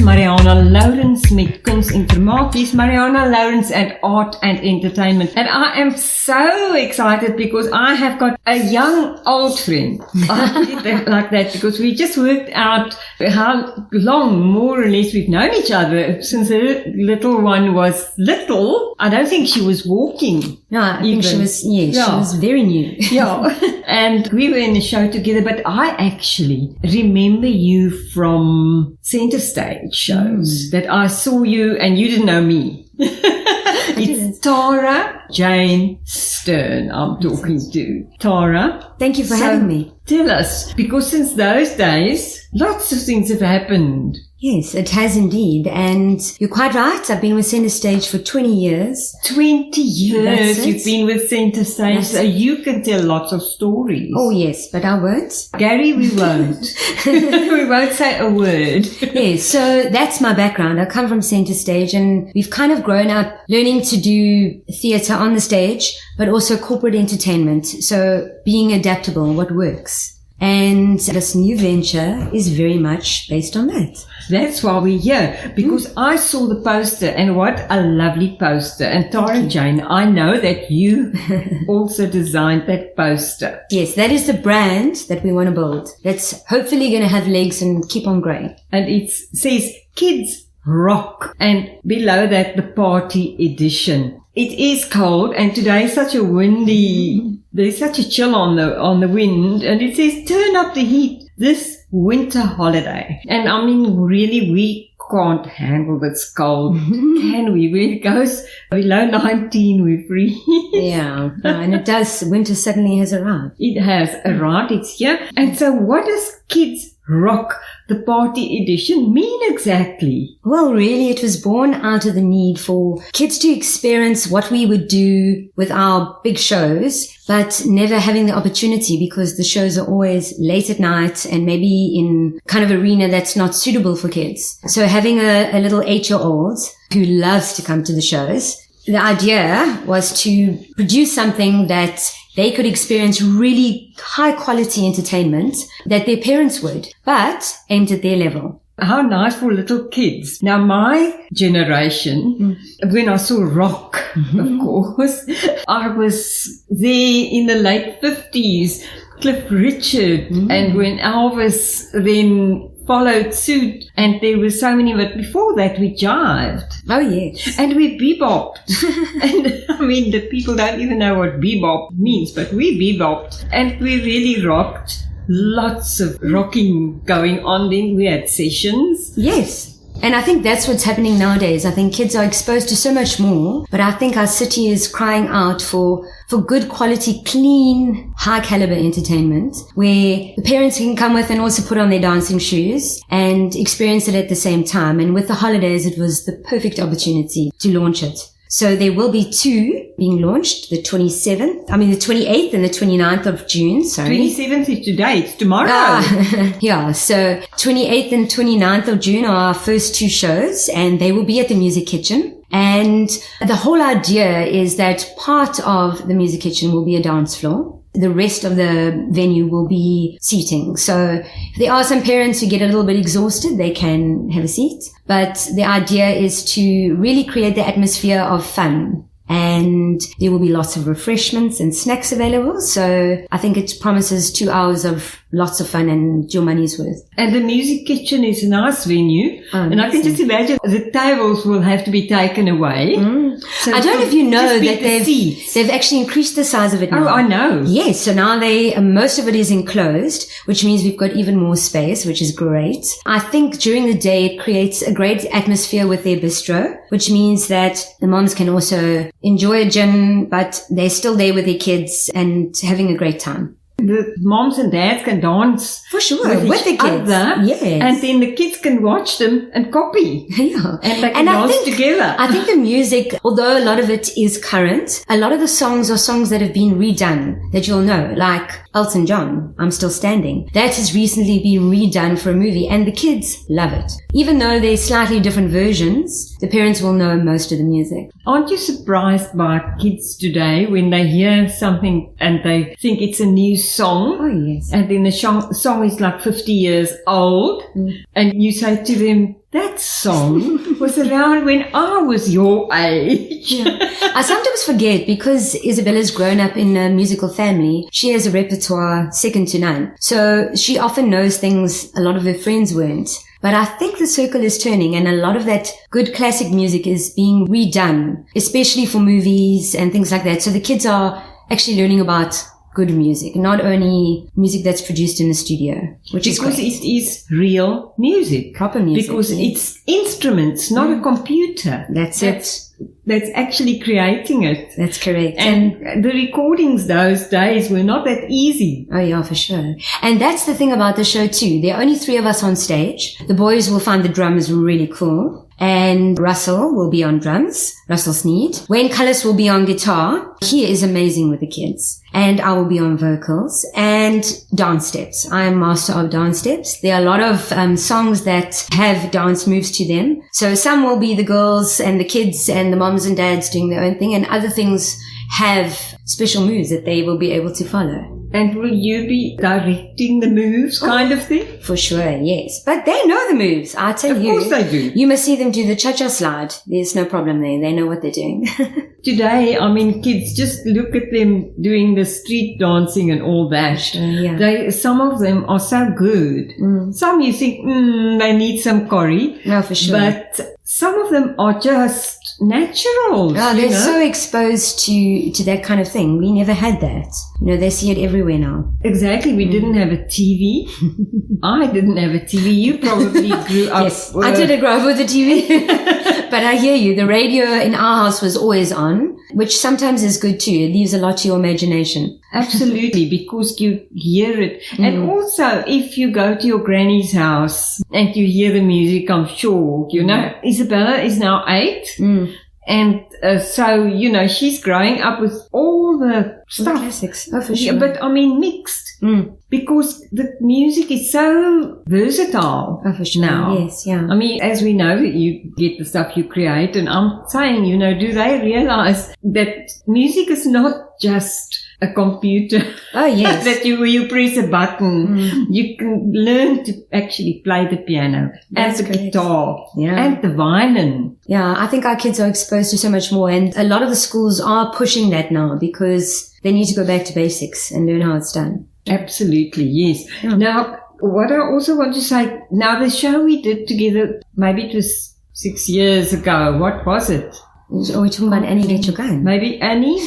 Marianah Lourens met Kuns en Vermaak. Dis Marianah Lourens and Art and Entertainment. And I am so excited because I have got a young old friend. I put it like that because we just worked out how long, more or less, we've known each other since her little one was little. I don't think she was walking. No, I think she was, she was very new. Yeah. And we were in a show together, but I actually remember you from center stage shows that I saw you and you didn't know me. It's Tara Jane Stern I'm talking to. Tara. Thank you for having me. Tell us, because since those days, lots of things have happened. Yes, it has indeed. And you're quite right. I've been with Centre Stage for 20 years. 20 years you've been with Centre Stage, so you can tell lots of stories. Oh, yes, but I won't. Gary, we won't. We won't say a word. Yes, so that's my background. I come from Centre Stage and we've kind of grown up learning to do theatre on the stage, but also corporate entertainment. So being adaptable, what works. And this new venture is very much based on that. That's why we're here, because I saw the poster, and what a lovely poster. And Tara Jane, I know that you also designed that poster. Yes, that is the brand that we want to build. That's hopefully going to have legs and keep on growing. And it says Kids Rock, and below that the party edition. It is cold, and today is such a windy, there's such a chill on the wind, and it says turn up the heat this winter holiday. And I mean, really, we can't handle this cold, can we? When it goes below 19, we freeze. Yeah, and it does. Winter suddenly has arrived. It has arrived. It's here. And so what does Kids Rock, the party edition, mean exactly? Well, really, it was born out of the need for kids to experience what we would do with our big shows, but never having the opportunity because the shows are always late at night and maybe in kind of arena that's not suitable for kids. So having a little 8-year-old who loves to come to the shows, the idea was to produce something that they could experience really high quality entertainment that their parents would, but aimed at their level. How nice for little kids. Now, my generation, when I saw rock, of course, I was there in the late 50s, Cliff Richard, and when Elvis then followed suit, and there were so many, but before that we jived. Oh, yes. And we bebopped. And I mean, the people don't even know what bebop means, but we bebopped. And we really rocked. Lots of rocking going on. Then we had sessions. Yes. And I think that's what's happening nowadays. I think kids are exposed to so much more, but I think our city is crying out for good quality, clean, high caliber entertainment where the parents can come with and also put on their dancing shoes and experience it at the same time. And with the holidays, it was the perfect opportunity to launch it. So there will be 2 being launched, the 28th and the 29th of June, 27th is today, it's tomorrow. Yeah, so 28th and 29th of June are our first 2 shows, and they will be at the Music Kitchen. And the whole idea is that part of the Music Kitchen will be a dance floor. The rest of the venue will be seating. So if there are some parents who get a little bit exhausted, they can have a seat. But the idea is to really create the atmosphere of fun. And there will be lots of refreshments and snacks available. So I think it promises 2 hours of lots of fun and your money's worth. And the Music Kitchen is a nice venue. And I can just imagine the tables will have to be taken away. So I don't know if you know that they've actually increased the size of it now. Oh, I know. Yes, so now most of it is enclosed, which means we've got even more space, which is great. I think during the day it creates a great atmosphere with their bistro, which means that the moms can also enjoy a gin, but they're still there with their kids and having a great time. The moms and dads can dance for sure with the kids, yes, and then the kids can watch them and copy, yeah, and they can dance together. I think the music, although a lot of it is current, a lot of the songs are songs that have been redone that you'll know, like Elton John, I'm Still Standing. That has recently been redone for a movie, and the kids love it. Even though they're slightly different versions, the parents will know most of the music. Aren't you surprised by kids today when they hear something and they think it's a new song? Oh, yes. And then the song is like 50 years old, and you say to them, that song was around when I was your age. Yeah. I sometimes forget because Isabella's grown up in a musical family. She has a repertoire second to none. So she often knows things a lot of her friends weren't. But I think the circle is turning and a lot of that good classic music is being redone, especially for movies and things like that. So the kids are actually learning about good music, not only music that's produced in the studio, which is great. Because it is real music. Proper music. Because it's instruments, not a computer. That's it. That's actually creating it. That's correct. And the recordings those days were not that easy. Oh yeah, for sure. And that's the thing about the show too. There are only 3 of us on stage. The boys will find the drums really cool. And Russell will be on drums, Russell Sneed. Wayne Cullis will be on guitar. He is amazing with the kids. And I will be on vocals and dance steps. I am master of dance steps. There are a lot of songs that have dance moves to them. So some will be the girls and the kids and the moms and dads doing their own thing, and other things have special moves that they will be able to follow. And will you be directing the moves kind of thing? For sure, yes. But they know the moves, I tell you. Of course they do. You must see them do the cha-cha slide. There's no problem there. They know what they're doing. Today, I mean, kids, just look at them doing the street dancing and all that. Sure, yeah. Some of them are so good. Some you think, they need some curry. No, for sure. But some of them are just naturals. Oh, they're so exposed to that kind of thing. We never had that. They see it everywhere now. Exactly. We didn't have a TV. I didn't have a TV. You probably grew up. Yes, I did grow up with a TV. But I hear you. The radio in our house was always on, which sometimes is good too. It leaves a lot to your imagination. Absolutely, because you hear it. And also, if you go to your granny's house and you hear the music, I'm sure, Isabella is now 8. And so, she's growing up with all the stuff. The classics. Oh, for sure. Yeah, but I mean mixed. Because the music is so versatile now. Yes, yeah. I mean, as we know, you get the stuff you create. And I'm saying, do they realize that music is not just a computer? Oh, yes. That you press a button. You can learn to actually play the piano and the guitar and the violin. Yeah, I think our kids are exposed to so much more, and a lot of the schools are pushing that now because they need to go back to basics and learn how it's done. Absolutely, yes. Yeah. Now, what I also want to say, now the show we did together, maybe it was 6 years ago. What was it? Are we talking about Annie Get Your Gun? Maybe Annie?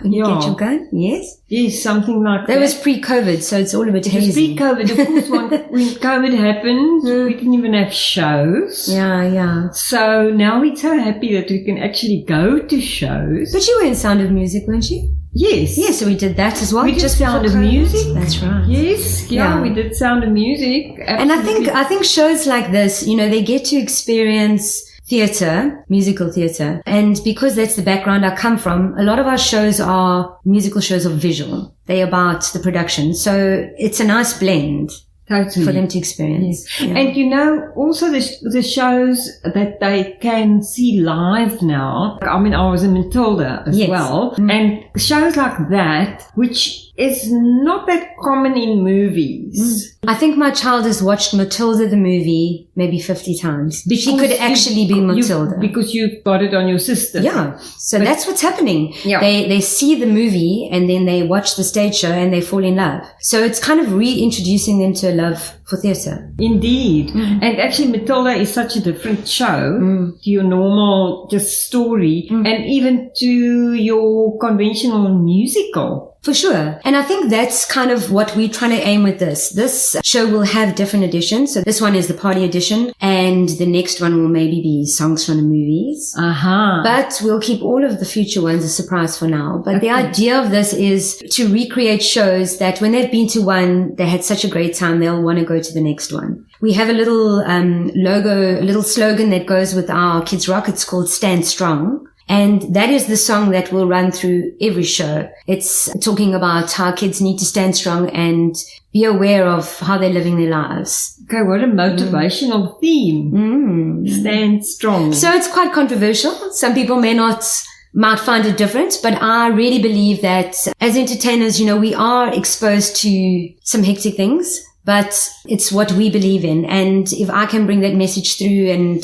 Annie Get Your Gun, yes. Yes, something like that. That was pre-COVID, so it's all a bit hazy. It was pre-COVID. Of course, when COVID happened, we didn't even have shows. Yeah. So now we're so happy that we can actually go to shows. But you were in Sound of Music, weren't you? Yes. Yeah, so we did that as well. We did Sound of Music. That's right. Yes, yeah, we did Sound of Music. Absolutely. And I think shows like this, they get to experience theatre, musical theatre. And because that's the background I come from, a lot of our shows are musical shows of visual. They're about the production. So it's a nice blend. Totally. For them to experience. Yes. Yeah. And also the shows that they can see live now. I mean, I was in Matilda as well. And shows like that, which is not that common in movies. I think my child has watched Matilda the movie maybe 50 times. But she could actually be Matilda. Because you got it on your sister. Yeah. So that's what's happening. Yeah. They see the movie and then they watch the stage show and they fall in love. So it's kind of reintroducing them to a love for theatre. Indeed. And actually Matilda is such a different show to your normal just story and even to your conventional musical. For sure. And I think that's kind of what we're trying to aim with this. This show will have different editions. So this one is the party edition and the next one will maybe be songs from the movies. But we'll keep all of the future ones a surprise for now. But the idea of this is to recreate shows that when they've been to one, they had such a great time, they'll want to go to the next one. We have a little logo, a little slogan that goes with our Kids Rock. It's called Stand Strong. And that is the song that will run through every show. It's talking about how kids need to stand strong and be aware of how they're living their lives. Okay, what a motivational theme. Stand strong. So it's quite controversial. Some people might find it different, but I really believe that as entertainers, we are exposed to some hectic things. but it's what we believe in. And if I can bring that message through and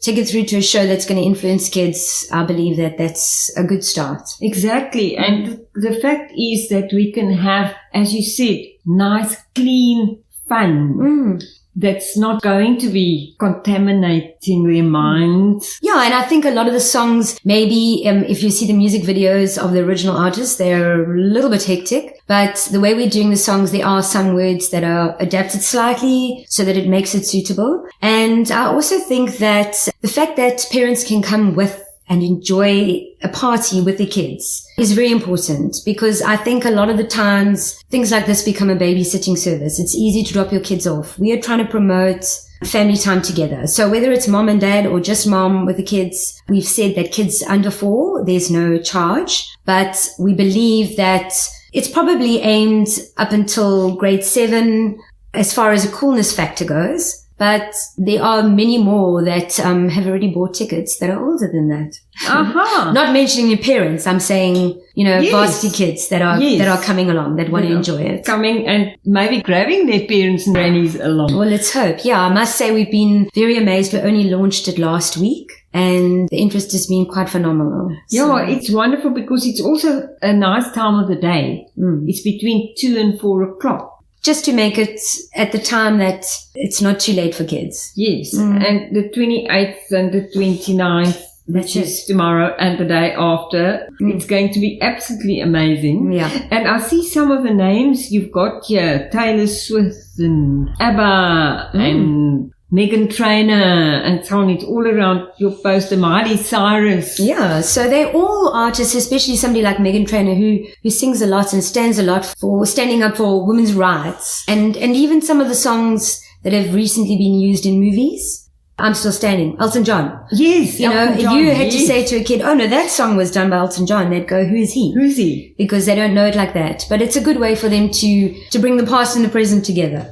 take it through to a show that's going to influence kids, I believe that that's a good start. Exactly. And the fact is that we can have, as you said, nice, clean fun. That's not going to be contaminating their minds. Yeah, and I think a lot of the songs, maybe if you see the music videos of the original artists, they're a little bit hectic. But the way we're doing the songs, there are some words that are adapted slightly so that it makes it suitable. And I also think that the fact that parents can come with and enjoy a party with the kids is very important, because I think a lot of the times things like this become a babysitting service. It's easy to drop your kids off. We are trying to promote family time together. So whether it's mom and dad or just mom with the kids, we've said that kids under 4, there's no charge, but we believe that it's probably aimed up until grade 7 as far as a coolness factor goes. But there are many more that have already bought tickets that are older than that. Not mentioning your parents, I'm saying, varsity kids that are coming along, that want to enjoy it. Coming and maybe grabbing their parents and grannies along. Well, let's hope. Yeah, I must say we've been very amazed. We only launched it last week, and the interest has been quite phenomenal. So. Yeah, it's wonderful because it's also a nice time of the day. It's between 2 and 4 o'clock. Just to make it at the time that it's not too late for kids. Yes. And the 28th and the 29th, which is tomorrow and the day after, it's going to be absolutely amazing. Yeah. And I see some of the names you've got here. Taylor Swift and ABBA and Meghan Trainor and so on. It's all around your poster. Miley Cyrus. Yeah, so they're all artists, especially somebody like Meghan Trainor who sings a lot and stands a lot for standing up for women's rights. And even some of the songs that have recently been used in movies. I'm Still Standing. Elton John. Yes. You had to say to a kid, oh no, that song was done by Elton John. They'd go, who is he? Who's he? Because they don't know it like that. But it's a good way for them to bring the past and the present together.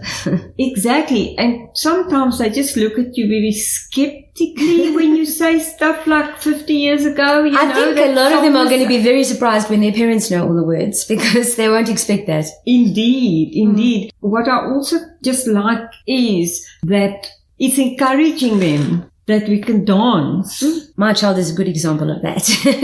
Exactly. And sometimes they just look at you very skeptically when you say stuff like 50 years ago. I think a lot of them are going to be very surprised when their parents know all the words, because they won't expect that. Indeed. What I also just like is that it's encouraging them that we can dance. My child is a good example of that.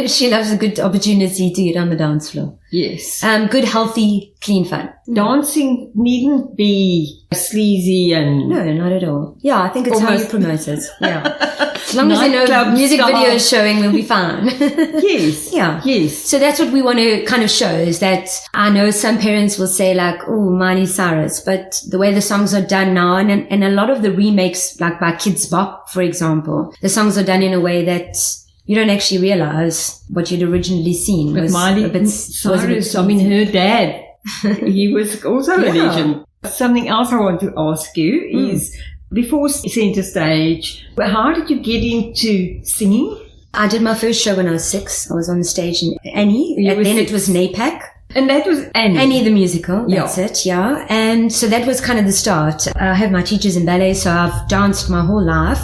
She loves a good opportunity to get on the dance floor. Yes. Good, healthy, clean fun. Dancing needn't be sleazy and... No, not at all. Yeah, I think it's how you promote it. Yeah. As long as they know music videos showing, we'll be fine. Yes. Yeah. Yes. So that's what we want to kind of show, is that I know some parents will say like, oh, Miley Cyrus, but the way the songs are done now, and a lot of the remakes, like by Kids Bop, for example, the songs are done in a way that you don't actually realize what you'd originally seen. But Miley Cyrus, her dad, he was also a legend. Something else I want to ask you is, before Center Stage, how did you get into singing? I did my first show when I was 6. I was on the stage in Annie. Then it was NAPAC. And that was Annie? Annie the musical, that's it, yeah. And so that was kind of the start. I have my teachers in ballet, so I've danced my whole life.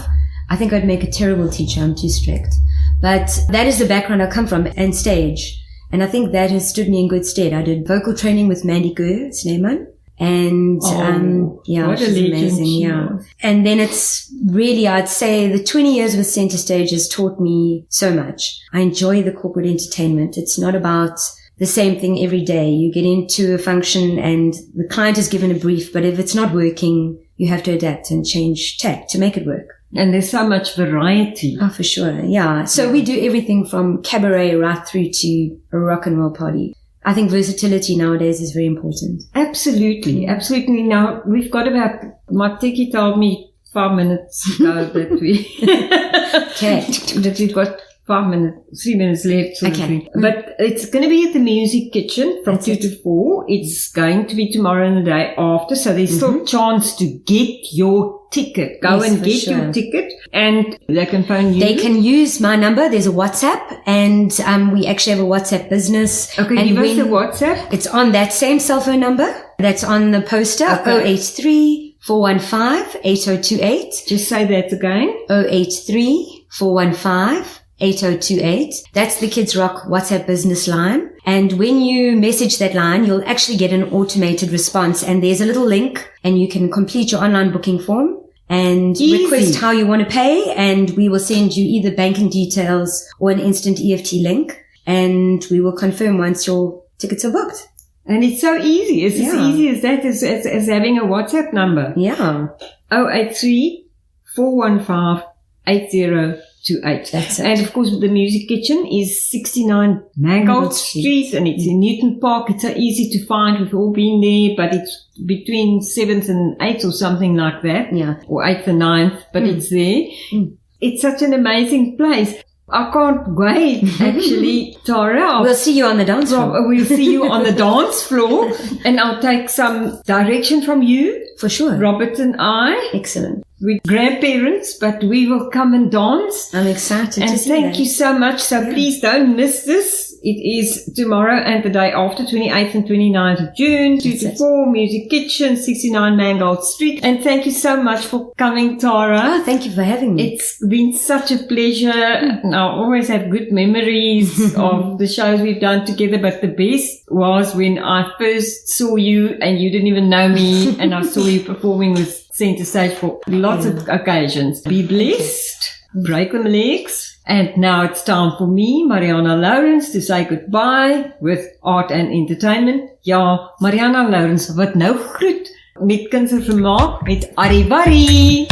I think I'd make a terrible teacher, I'm too strict. But that is the background I come from, and stage. And I think that has stood me in good stead. I did vocal training with Mandy Gurr, Sneeman. And, what she's amazing, yeah. And then it's really, I'd say the 20 years with Center Stage has taught me so much. I enjoy the corporate entertainment. It's not about the same thing every day. You get into a function and the client is given a brief, but if it's not working, you have to adapt and change tack to make it work. And there's so much variety. Oh, for sure, yeah. So we do everything from cabaret right through to a rock and roll party. I think versatility nowadays is very important. Absolutely. Now, we've got my techie told me 5 minutes ago that we've got 3 minutes left. Okay. But it's going to be at the Music Kitchen from 2 to 4. It's going to be tomorrow and the day after. So there's still a chance to get your ticket. Go and get your ticket, and they can phone you. They can use my number. There's a WhatsApp, and we actually have a WhatsApp business. Okay, and give us the WhatsApp. It's on that same cell phone number that's on the poster. 083 415 8028. Just say that again. 083 415 8028. That's the Kids Rock WhatsApp business line. And when you message that line, you'll actually get an automated response. And there's a little link and you can complete your online booking form and request how you want to pay. And we will send you either banking details or an instant EFT link. And we will confirm once your tickets are booked. And it's so easy. It's as easy as that, as having a WhatsApp number. Yeah. 083-415-8028. That's it. And of course, the Music Kitchen is 69 Mangold Street, and it's in Newton Park. It's so easy to find. We've all been there, but it's between 7th and 8th or something like that. Yeah. Or 8th and 9th, but it's there. It's such an amazing place. I can't wait, actually, Tara. We'll see you on the dance floor. We'll see you on the dance floor, and I'll take some direction from you. For sure. Robert and I. Excellent. We're grandparents, but we will come and dance. I'm excited to see And thank you so much. So please don't miss this. It is tomorrow and the day after, 28th and 29th of June, 2 to 4, Music Kitchen, 69 Mangold Street. And thank you so much for coming, Tara. Oh, thank you for having me. It's been such a pleasure. I always have good memories of the shows we've done together, but the best was when I first saw you and you didn't even know me, and I saw you performing with Center Stage for lots of occasions. Be blessed. Break them legs. And now it's time for me, Marianah Lourens, to say goodbye with art and entertainment. Ja, Marianah Lourens wat nou groet met Kuns en Vermaak met Arrivari.